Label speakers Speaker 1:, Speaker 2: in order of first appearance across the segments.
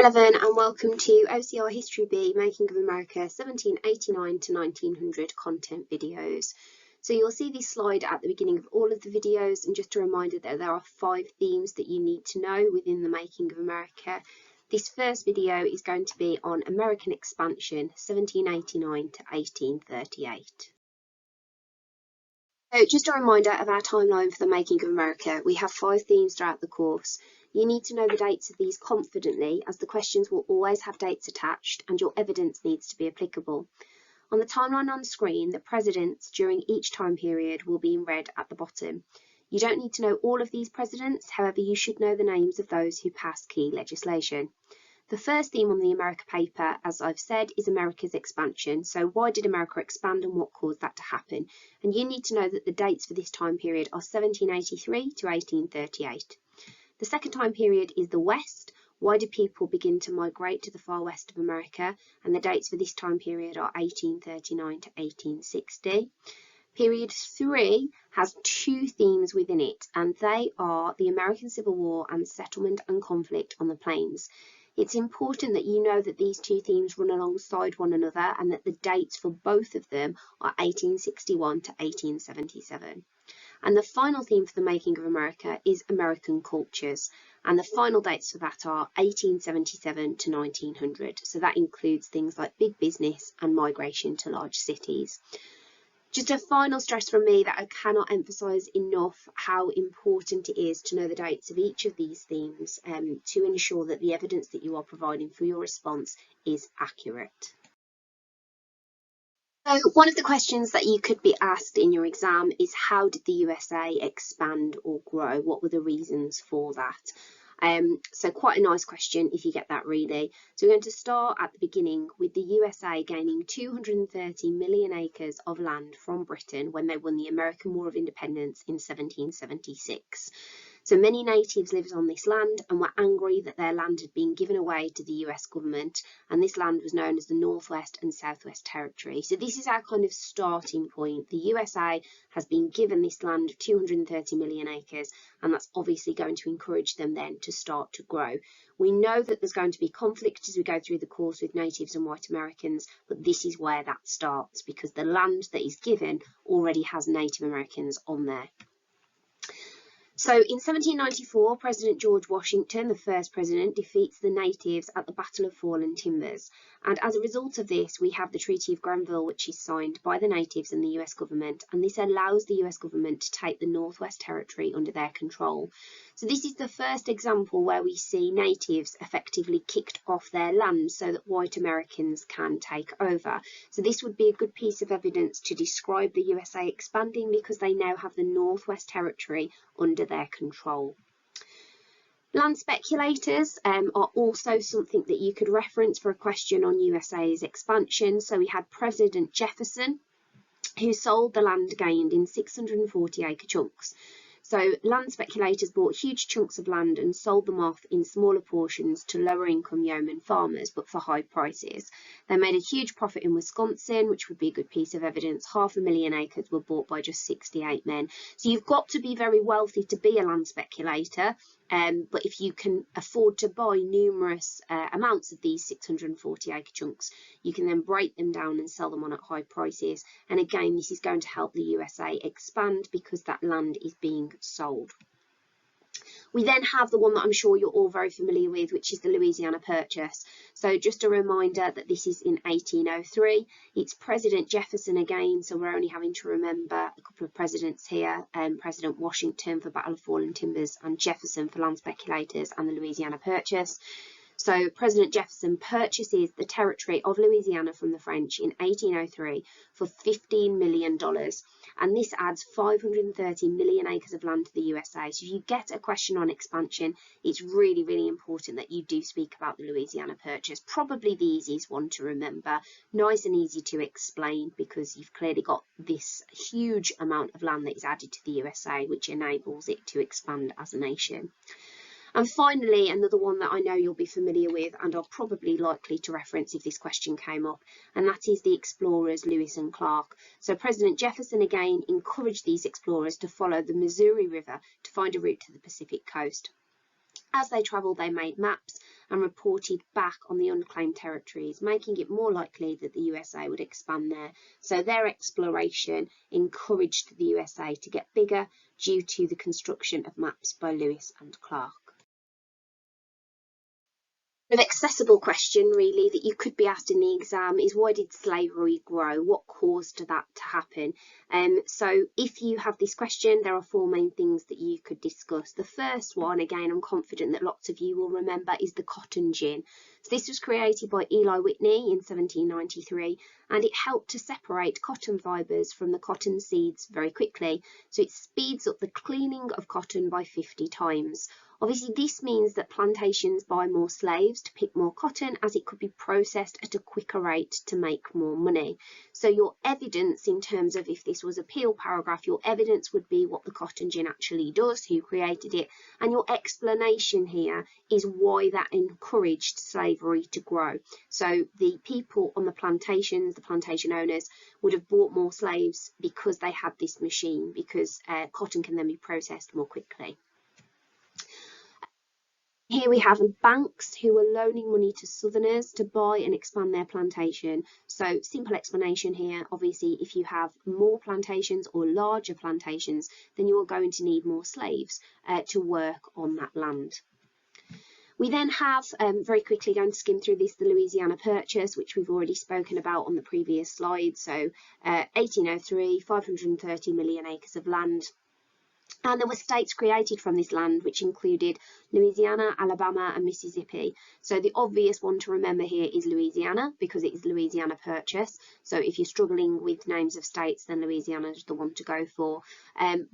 Speaker 1: Hello and welcome to OCR History B, Making of America 1789 to 1900 content videos. So you'll see this slide at the beginning of all of the videos, and just a reminder that there are 5 themes that you need to know within the Making of America. This first video is going to be on American expansion 1789 to 1838. So just a reminder of our timeline for the Making of America. We have 5 themes throughout the course. You need to know the dates of these confidently, as the questions will always have dates attached and your evidence needs to be applicable. On the timeline on screen, the presidents during each time period will be in red at the bottom. You don't need to know all of these presidents, however you should know the names of those who passed key legislation. The first theme on the America paper, as I've said, is America's expansion. So why did America expand and what caused that to happen? And you need to know that the dates for this time period are 1783 to 1838. The second time period is the West. Why did people begin to migrate to the far west of America? And the dates for this time period are 1839 to 1860. Period 3 has 2 themes within it, and they are the American Civil War and settlement and conflict on the plains. It's important that you know that these 2 themes run alongside one another and that the dates for both of them are 1861 to 1877. And the final theme for the Making of America is American cultures, and the final dates for that are 1877 to 1900. So that includes things like big business and migration to large cities. Just a final stress from me that I cannot emphasise enough how important it is to know the dates of each of these themes to ensure that the evidence that you are providing for your response is accurate. So one of the questions that you could be asked in your exam is, how did the USA expand or grow? What were the reasons for that? So quite a nice question if you get that really. So we're going to start at the beginning with the USA gaining 230 million acres of land from Britain when they won the American War of Independence in 1776. So many natives lived on this land and were angry that their land had been given away to the US government, and this land was known as the Northwest and Southwest Territory. So this is our kind of starting point. The USA has been given this land of 230 million acres, and that's obviously going to encourage them then to start to grow. We know that there's going to be conflict as we go through the course with natives and white Americans, but this is where that starts because the land that is given already has Native Americans on there. So in 1794, President George Washington, the first president, defeats the natives at the Battle of Fallen Timbers. And as a result of this, we have the Treaty of Granville, which is signed by the natives and the US government. And this allows the US government to take the Northwest Territory under their control. So this is the first example where we see natives effectively kicked off their land so that white Americans can take over. So this would be a good piece of evidence to describe the USA expanding because they now have the Northwest Territory under their control. Land speculators are also something that you could reference for a question on USA's expansion. So we had President Jefferson, who sold the land gained in 640 acre chunks. So land speculators bought huge chunks of land and sold them off in smaller portions to lower income yeoman farmers, but for high prices. They made a huge profit in Wisconsin, which would be a good piece of evidence. 500,000 acres were bought by just 68 men. So you've got to be very wealthy to be a land speculator. But if you can afford to buy numerous amounts of these 640 acre chunks, you can then break them down and sell them on at high prices. And again, this is going to help the USA expand because that land is being sold. We then have the one that I'm sure you're all very familiar with, which is the Louisiana Purchase. So just a reminder that this is in 1803. It's President Jefferson again, so we're only having to remember a couple of presidents here, President Washington for Battle of Fallen Timbers and Jefferson for land speculators and the Louisiana Purchase. So President Jefferson purchases the territory of Louisiana from the French in 1803 for $15 million. And this adds 530 million acres of land to the USA. So if you get a question on expansion, it's really, really important that you do speak about the Louisiana Purchase. Probably the easiest one to remember, nice and easy to explain because you've clearly got this huge amount of land that is added to the USA, which enables it to expand as a nation. And finally, another one that I know you'll be familiar with and are probably likely to reference if this question came up, and that is the explorers Lewis and Clark. So President Jefferson again encouraged these explorers to follow the Missouri River to find a route to the Pacific coast. As they travelled, they made maps and reported back on the unclaimed territories, making it more likely that the USA would expand there. So their exploration encouraged the USA to get bigger due to the construction of maps by Lewis and Clark. An accessible question really that you could be asked in the exam is, why did slavery grow? What caused that to happen? So if you have this question, there are four main things that you could discuss. The first one, again, I'm confident that lots of you will remember, is the cotton gin. So this was created by Eli Whitney in 1793, and it helped to separate cotton fibres from the cotton seeds very quickly. So it speeds up the cleaning of cotton by 50 times. Obviously, this means that plantations buy more slaves to pick more cotton, as it could be processed at a quicker rate to make more money. So your evidence in terms of if this was a Peel paragraph, your evidence would be what the cotton gin actually does, who created it, and your explanation here is why that encouraged slavery to grow. So the people on the plantations, the plantation owners, would have bought more slaves because they had this machine, because cotton can then be processed more quickly. Here we have banks who were loaning money to Southerners to buy and expand their plantation. So simple explanation here, obviously if you have more plantations or larger plantations, then you are going to need more slaves to work on that land. We then have, very quickly going to skim through this, the Louisiana Purchase, which we've already spoken about on the previous slide. So 1803, 530 million acres of land. And there were states created from this land, which included Louisiana, Alabama, and Mississippi. So the obvious one to remember here is Louisiana, because it is Louisiana Purchase. So if you're struggling with names of states, then Louisiana is the one to go for.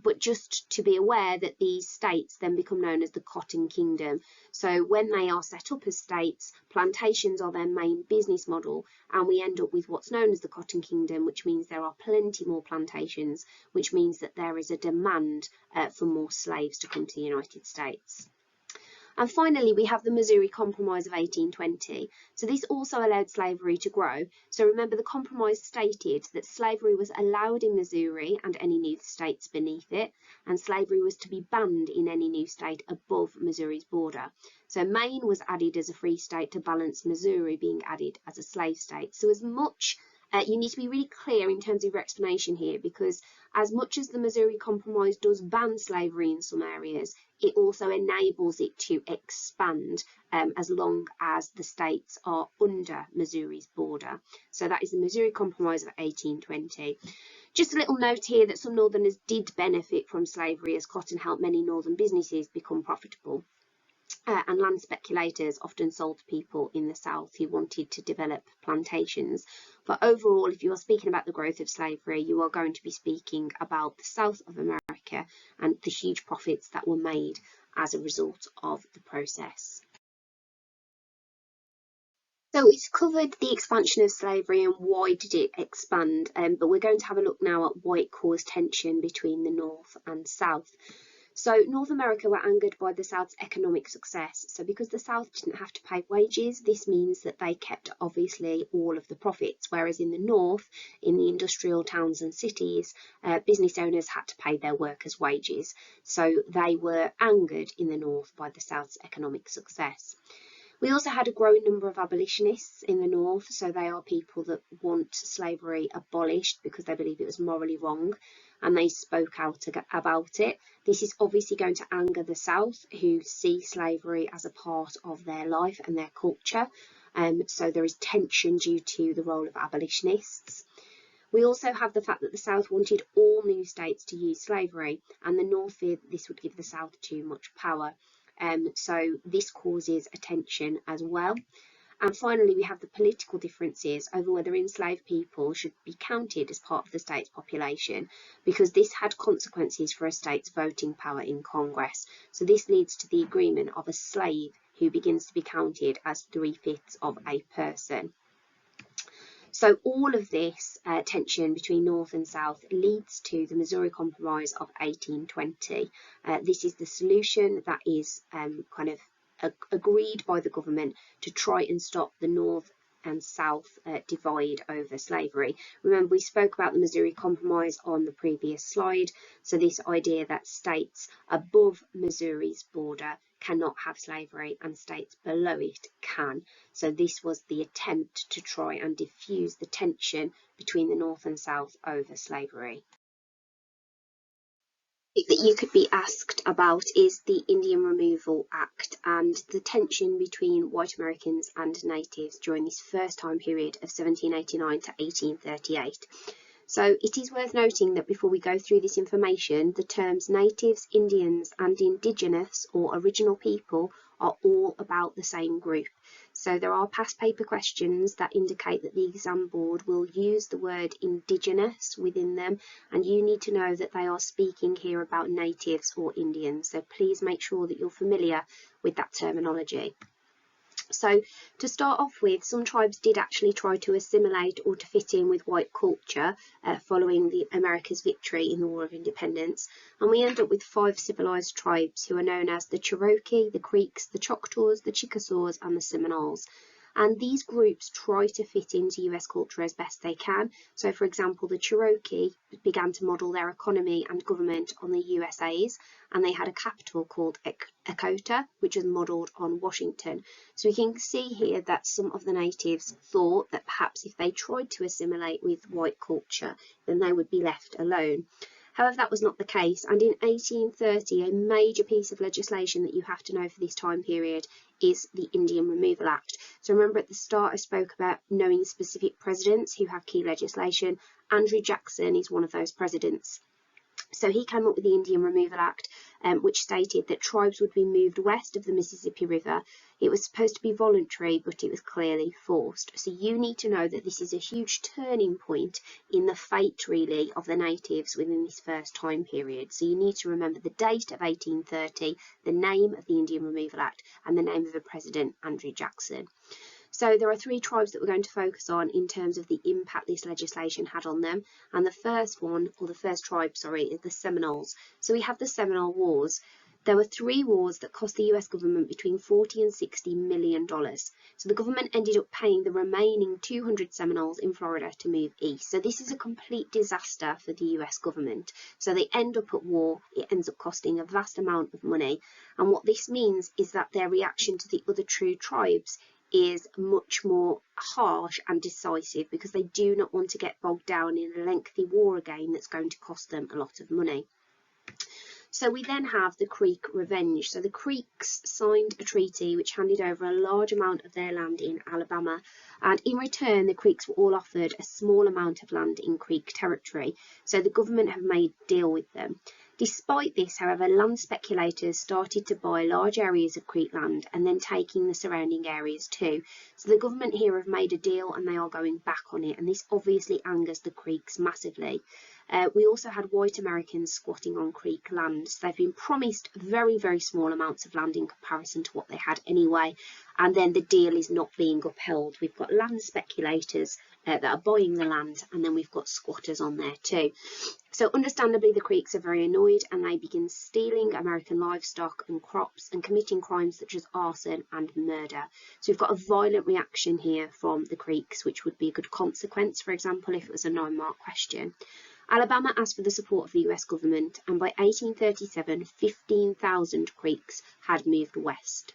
Speaker 1: But just to be aware that these states then become known as the Cotton Kingdom. So when they are set up as states, plantations are their main business model, and we end up with what's known as the Cotton Kingdom, which means there are plenty more plantations, which means that there is a demand for more slaves to come to the United States. And finally, we have the Missouri Compromise of 1820. So this also allowed slavery to grow. So remember, the compromise stated that slavery was allowed in Missouri and any new states beneath it, and slavery was to be banned in any new state above Missouri's border. So Maine was added as a free state to balance Missouri being added as a slave state. So as much you need to be really clear in terms of your explanation here, because as much as the Missouri Compromise does ban slavery in some areas, it also enables it to expand as long as the states are under Missouri's border. So that is the Missouri Compromise of 1820. Just a little note here that some Northerners did benefit from slavery, as cotton helped many Northern businesses become profitable. And land speculators often sold to people in the South who wanted to develop plantations. But overall, if you are speaking about the growth of slavery, you are going to be speaking about the South of America and the huge profits that were made as a result of the process. So it's covered the expansion of slavery and why did it expand, but we're going to have a look now at why it caused tension between the North and South. So North America were angered by the South's economic success. So because the South didn't have to pay wages, this means that they kept obviously all of the profits, whereas in the North, in the industrial towns and cities, business owners had to pay their workers wages. So they were angered in the North by the South's economic success. We also had a growing number of abolitionists in the North, so they are people that want slavery abolished because they believe it was morally wrong, and they spoke out about it. This is obviously going to anger the South, who see slavery as a part of their life and their culture, so there is tension due to the role of abolitionists. We also have the fact that the South wanted all new states to use slavery, and the North feared that this would give the South too much power. So this causes a tension as well. And finally, we have the political differences over whether enslaved people should be counted as part of the state's population, because this had consequences for a state's voting power in Congress. So this leads to the agreement of a slave who begins to be counted as 3/5 of a person. So all of this tension between North and South leads to the Missouri Compromise of 1820. This is the solution that is kind of agreed by the government to try and stop the North and South divide over slavery. Remember, we spoke about the Missouri Compromise on the previous slide. So this idea that states above Missouri's border cannot have slavery and states below it can. So this was the attempt to try and diffuse the tension between the North and South over slavery. That you could be asked about is the Indian Removal Act and the tension between white Americans and natives during this first time period of 1789 to 1838. So it is worth noting that before we go through this information, the terms natives, Indians and indigenous or original people are all about the same group. So there are past paper questions that indicate that the exam board will use the word indigenous within them, and you need to know that they are speaking here about natives or Indians. So please make sure that you're familiar with that terminology. So to start off with, some tribes did actually try to assimilate or to fit in with white culture following the America's victory in the War of Independence, and we end up with 5 civilized tribes who are known as the Cherokee, the Creeks, the Choctaws, the Chickasaws and the Seminoles. And these groups try to fit into US culture as best they can. So for example, the Cherokee began to model their economy and government on the USA's, and they had a capital called Echota, which was modelled on Washington. So we can see here that some of the natives thought that perhaps if they tried to assimilate with white culture, then they would be left alone. However, that was not the case, and in 1830, a major piece of legislation that you have to know for this time period is the Indian Removal Act. So remember at the start I spoke about knowing specific presidents who have key legislation. Andrew Jackson is one of those presidents. So he came up with the Indian Removal Act, which stated that tribes would be moved west of the Mississippi River. It was supposed to be voluntary, but it was clearly forced. So you need to know that this is a huge turning point in the fate, really, of the natives within this first time period. So you need to remember the date of 1830, the name of the Indian Removal Act, and the name of the president, Andrew Jackson. So there are 3 tribes that we're going to focus on in terms of the impact this legislation had on them. And the first one, or the first tribe, sorry, is the Seminoles. So we have the Seminole Wars. There were 3 wars that cost the US government between $40 and $60 million. So the government ended up paying the remaining 200 Seminoles in Florida to move east. So this is a complete disaster for the US government. So they end up at war. It ends up costing a vast amount of money. And what this means is that their reaction to the other true tribes is much more harsh and decisive, because they do not want to get bogged down in a lengthy war again that's going to cost them a lot of money. So we then have the Creek Revenge. So the Creeks signed a treaty which handed over a large amount of their land in Alabama, and in return the Creeks were all offered a small amount of land in Creek territory. So the government have made a deal with them. Despite this, however, land speculators started to buy large areas of Creek land and then taking the surrounding areas too. So the government here have made a deal and they are going back on it, and this obviously angers the Creeks massively. We also had white Americans squatting on Creek land. So they've been promised very, very small amounts of land in comparison to what they had anyway, and then the deal is not being upheld. We've got land speculators that are buying the land, and then we've got squatters on there too. So understandably the Creeks are very annoyed, and they begin stealing American livestock and crops and committing crimes such as arson and murder. So we've got a violent reaction here from the Creeks, which would be a good consequence, for example, if it was a 9-mark question. Alabama asked for the support of the US government, and by 1837, 15,000 Creeks had moved west.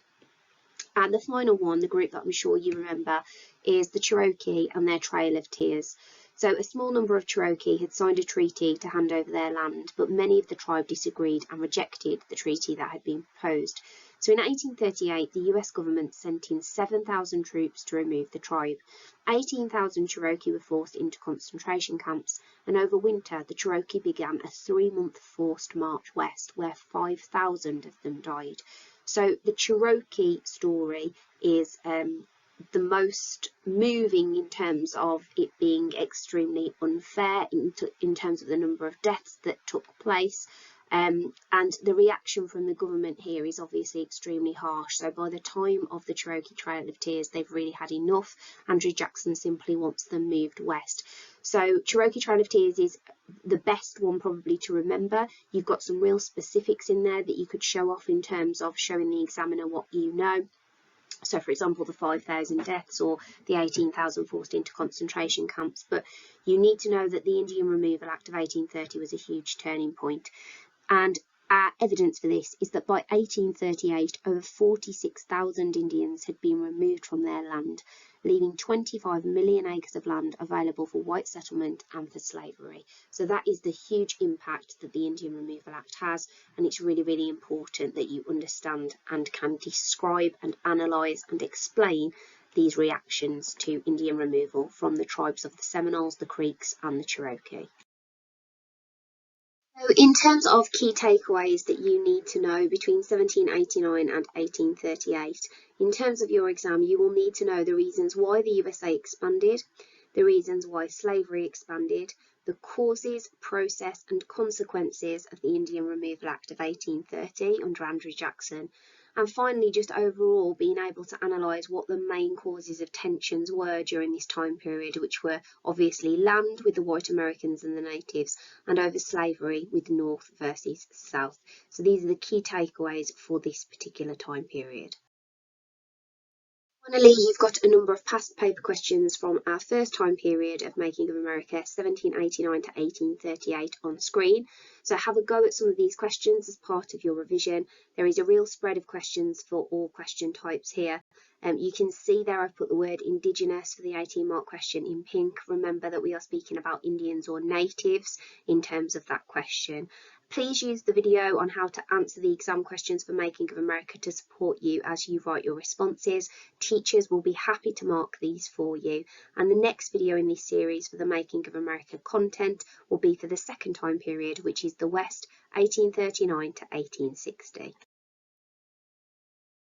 Speaker 1: And the final one, the group that I'm sure you remember, is the Cherokee and their Trail of Tears. So a small number of Cherokee had signed a treaty to hand over their land, but many of the tribe disagreed and rejected the treaty that had been proposed. So in 1838, the US government sent in 7,000 troops to remove the tribe. 18,000 Cherokee were forced into concentration camps, and over winter the Cherokee began a 3-month forced march west, where 5,000 of them died. So the Cherokee story is the most moving in terms of it being extremely unfair in terms of the number of deaths that took place. And the reaction from the government here is obviously extremely harsh. So by the time of the Cherokee Trail of Tears, they've really had enough. Andrew Jackson simply wants them moved west. So Cherokee Trail of Tears is the best one probably to remember. You've got some real specifics in there that you could show off in terms of showing the examiner what you know. So, for example, the 5,000 deaths or the 18,000 forced into concentration camps. But you need to know that the Indian Removal Act of 1830 was a huge turning point. And evidence for this is that by 1838, over 46,000 Indians had been removed from their land, leaving 25 million acres of land available for white settlement and for slavery. So that is the huge impact that the Indian Removal Act has, and it's really, really important that you understand and can describe and analyse and explain these reactions to Indian removal from the tribes of the Seminoles, the Creeks and the Cherokee. So in terms of key takeaways that you need to know between 1789 and 1838, in terms of your exam, you will need to know the reasons why the USA expanded, the reasons why slavery expanded, the causes, process and consequences of the Indian Removal Act of 1830 under Andrew Jackson, and finally just overall being able to analyse what the main causes of tensions were during this time period, which were obviously land with the white Americans and the natives, and over slavery with North versus South. So these are the key takeaways for this particular time period. Finally, you've got a number of past paper questions from our first time period of Making of America, 1789 to 1838 on screen. So have a go at some of these questions as part of your revision. There is a real spread of questions for all question types here. You can see there I've put the word Indigenous for the 18 mark question in pink. Remember that we are speaking about Indians or natives in terms of that question. Please use the video on how to answer the exam questions for Making of America to support you as you write your responses. Teachers will be happy to mark these for you. And the next video in this series for the Making of America content will be for the second time period, which is the West, 1839 to 1860.